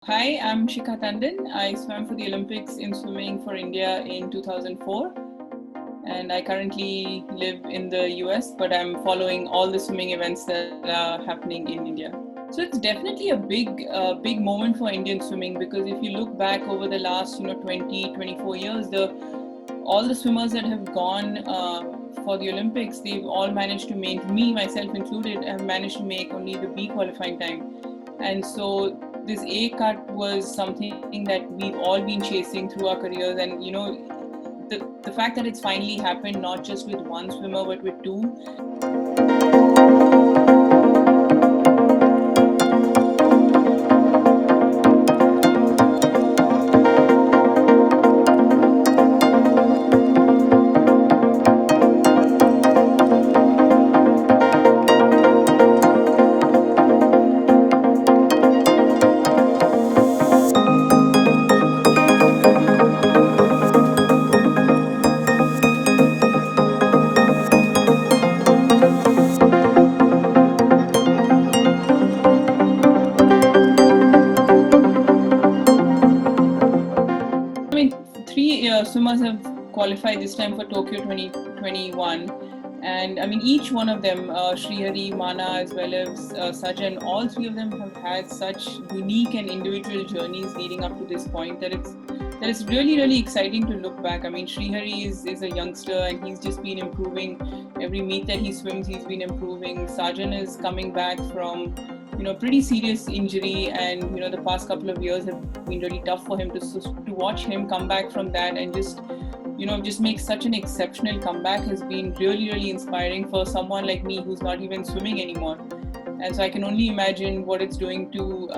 Hi, I'm Shikha Tandon. I swam for the Olympics in swimming for India in 2004, and I currently live in the US, but I'm following all the swimming events that are happening in India. So it's definitely a big moment for Indian swimming, because if you look back over the last 20, 24 years, the all the swimmers that have gone for the Olympics, they've all managed to make, me myself included, have managed to make only the B qualifying time. And so this A cut was something that we've all been chasing through our careers. And the fact that it's finally happened, not just with one swimmer, but with two. I mean, three swimmers have qualified this time for Tokyo 2021. And I mean, each one of them, Srihari, Mana, as well as Sajan, all three of them have had such unique and individual journeys leading up to this point that it's really exciting to look back. I mean, Srihari is a youngster, and he's just been improving. Every meet that he swims, he's been improving. Sajan is coming back from pretty serious injury, and the past couple of years have been really tough for him. To watch him come back from that and just make such an exceptional comeback has been really inspiring for someone like me who's not even swimming anymore. And so I can only imagine what it's doing to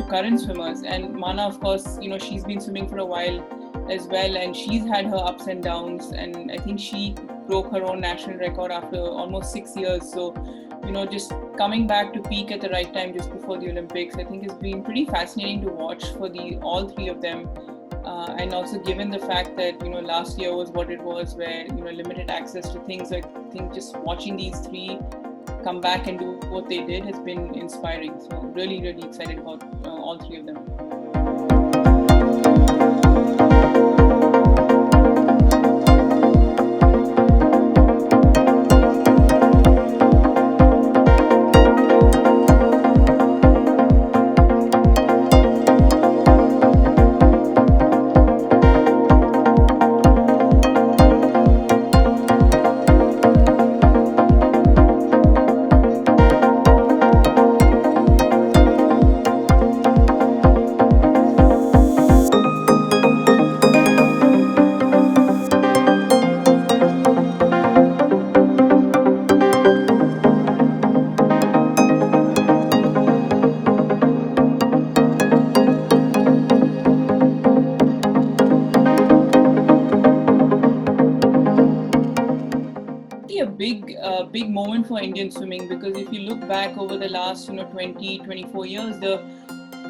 current swimmers. And Mana, of course, she's been swimming for a while as well, and she's had her ups and downs, and I think she broke her own national record after almost 6 years. So just coming back to peak at the right time just before the Olympics, I think has been pretty fascinating to watch for all three of them. And also given the fact that last year was what it was, where limited access to things, I think just watching these three come back and do what they did has been inspiring. So really excited about all three of them. A big moment for Indian swimming, because if you look back over the last 20, 24 years,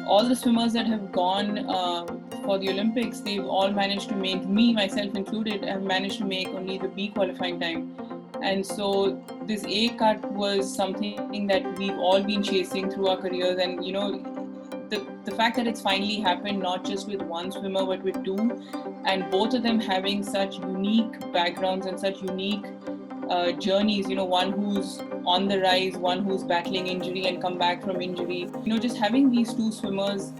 all the swimmers that have gone for the Olympics, they've all managed to make, me myself included, have managed to make only the B qualifying time. And so this A cut was something that we've all been chasing through our careers. And the fact that it's finally happened, not just with one swimmer but with two, and both of them having such unique backgrounds and such unique journeys, one who's on the rise, one who's battling injury and come back from injury, just having these two swimmers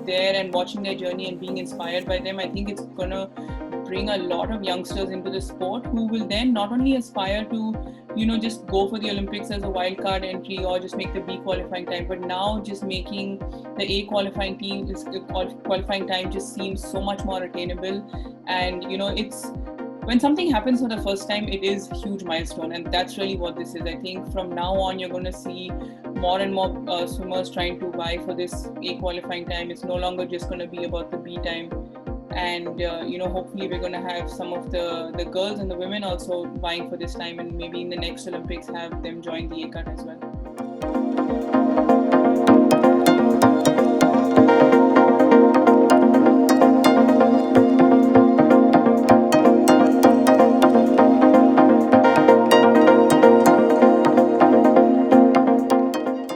there and watching their journey and being inspired by them, I think it's gonna bring a lot of youngsters into the sport, who will then not only aspire to just go for the Olympics as a wild card entry or just make the B qualifying time, but now just making the A qualifying qualifying time just seems so much more attainable. And it's, when something happens for the first time, it is a huge milestone, and that's really what this is. I think from now on, you're going to see more and more swimmers trying to vie for this A qualifying time. It's no longer just going to be about the B time. And hopefully we're going to have some of the girls and the women also vying for this time, and maybe in the next Olympics have them join the A cut as well.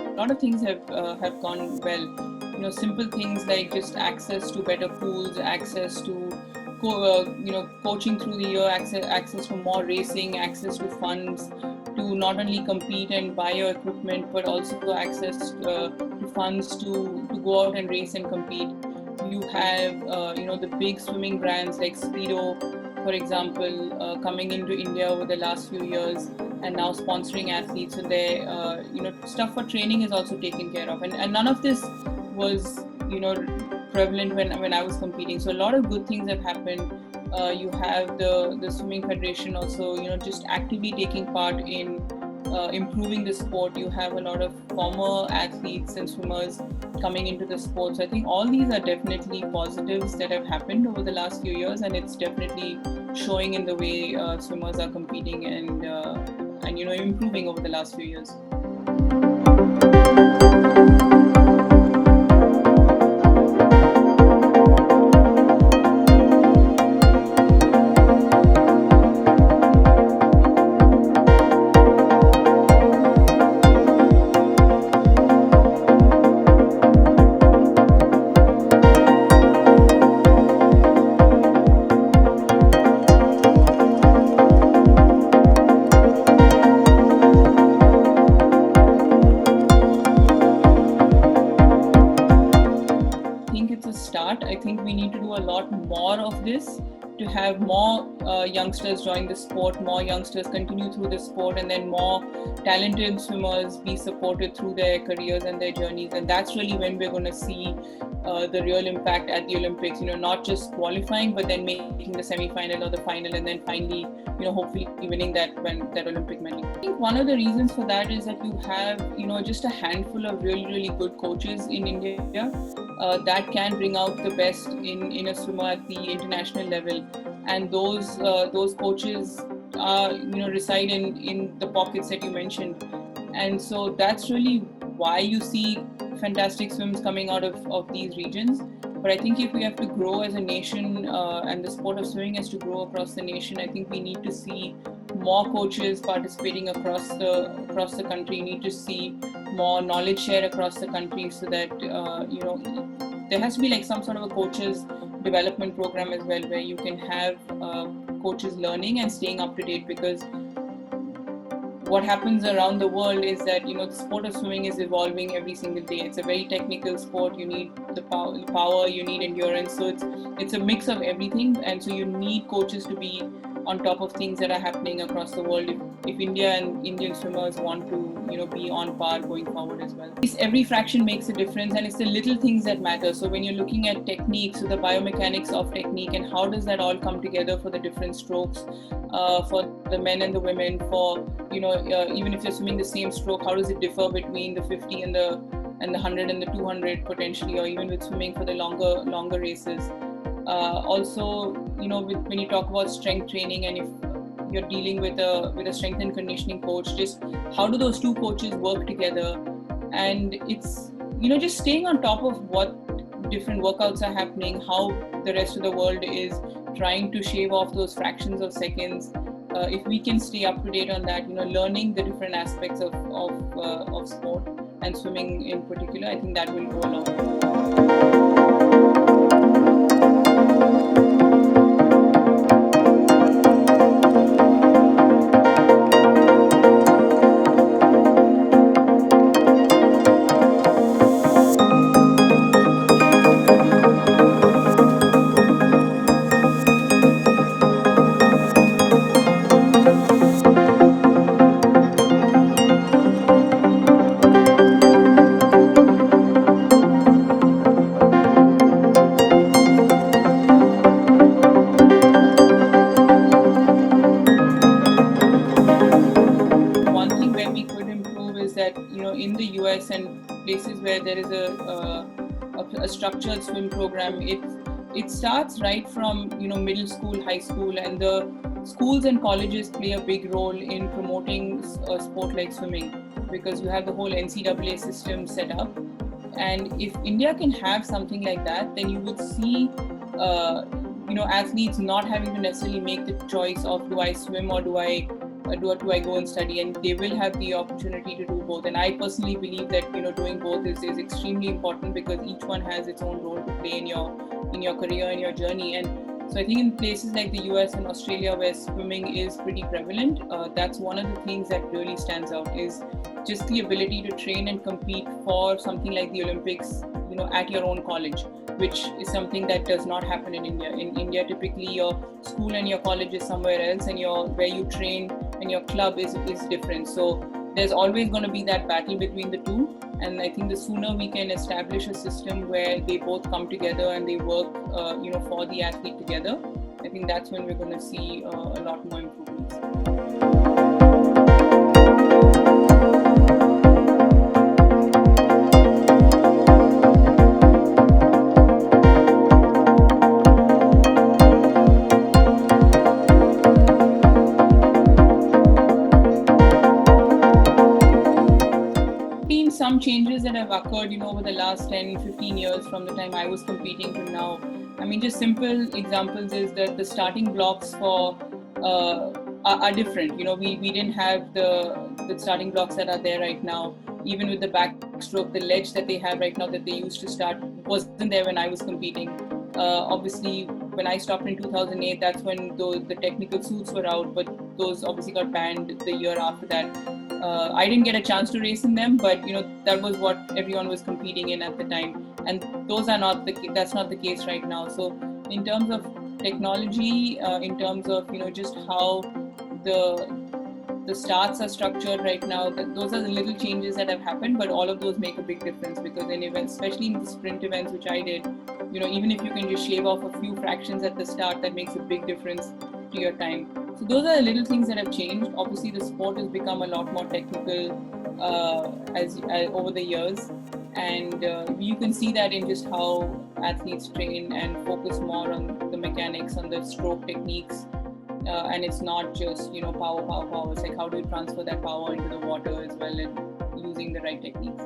A lot of things have gone well. simple things like just access to better pools, access to coaching through the year, access to more racing, access to funds to not only compete and buy your equipment, but also access to funds to go out and race and compete. You have the big swimming brands like Speedo, for example, coming into India over the last few years and now sponsoring athletes, and their stuff for training is also taken care of, and none of this was prevalent when I was competing. So a lot of good things have happened. You have the swimming federation also just actively taking part in improving the sport. You have a lot of former athletes and swimmers coming into the sport. So I think all these are definitely positives that have happened over the last few years, and it's definitely showing in the way swimmers are competing and improving over the last few years. I think we need to do a lot more of this to have more youngsters join the sport, more youngsters continue through the sport, and then more talented swimmers be supported through their careers and their journeys. And that's really when we're going to see the real impact at the Olympics, not just qualifying, but then making the semi-final or the final, and then finally, hopefully winning that Olympic medal. I think one of the reasons for that is that you have, just a handful of really, really good coaches in India that can bring out the best in a swimmer at the international level. And those coaches reside in the pockets that you mentioned. And so that's really why you see fantastic swims coming out of these regions. But I think if we have to grow as a nation and the sport of swimming has to grow across the nation, I think we need to see more coaches participating across the country. You need to see more knowledge share across the country, so that there has to be like some sort of a coaches development program as well, where you can have coaches learning and staying up to date. Because what happens around the world is that the sport of swimming is evolving every single day. It's a very technical sport. You need the power, you need endurance. So it's a mix of everything, and so you need coaches to be on top of things that are happening across the world if India and Indian swimmers want to be on par going forward as well. Every fraction makes a difference, and it's the little things that matter. So when you're looking at technique, so the biomechanics of technique and how does that all come together for the different strokes, for the men and the women, for even if you're swimming the same stroke, how does it differ between the 50 and the 100 and the 200 potentially, or even with swimming for the longer races. Also, when you talk about strength training, and if you're dealing with a strength and conditioning coach, just how do those two coaches work together? And it's just staying on top of what different workouts are happening, how the rest of the world is trying to shave off those fractions of seconds. If we can stay up to date on that, learning the different aspects of sport and swimming in particular, I think that will go a long way. In the US and places where there is a structured swim program, it starts right from middle school, high school, and the schools and colleges play a big role in promoting a sport like swimming, because you have the whole NCAA system set up. And if India can have something like that, then you would see athletes not having to necessarily make the choice of do I swim or do I do I go and study? And they will have the opportunity to do both. And I personally believe that doing both is extremely important, because each one has its own role to play in your career and your journey. And so I think in places like the US and Australia, where swimming is pretty prevalent, that's one of the things that really stands out, is just the ability to train and compete for something like the Olympics, at your own college, which is something that does not happen in India. In India, typically your school and your college is somewhere else, and where you train and your club is different. So there's always going to be that battle between the two. And I think the sooner we can establish a system where they both come together and they work, for the athlete together, I think that's when we're going to see a lot more improvements. Some changes that have occurred, over the last 10-15 years from the time I was competing to now. I mean, just simple examples is that the starting blocks for are different. We didn't have the starting blocks that are there right now. Even with the backstroke, the ledge that they have right now that they used to start wasn't there when I was competing. Obviously, when I stopped in 2008, that's when the technical suits were out, but those obviously got banned the year after that. I didn't get a chance to race in them, but that was what everyone was competing in at the time, and that's not the case right now. So in terms of technology, in terms of just how the starts are structured right now, those are the little changes that have happened, but all of those make a big difference, because in events, especially in the sprint events, which I did, even if you can just shave off a few fractions at the start, that makes a big difference to your time. So those are the little things that have changed. Obviously, the sport has become a lot more technical as over the years, and you can see that in just how athletes train and focus more on the mechanics, on the stroke techniques, and it's not just power. It's like, how do you transfer that power into the water as well, and using the right techniques.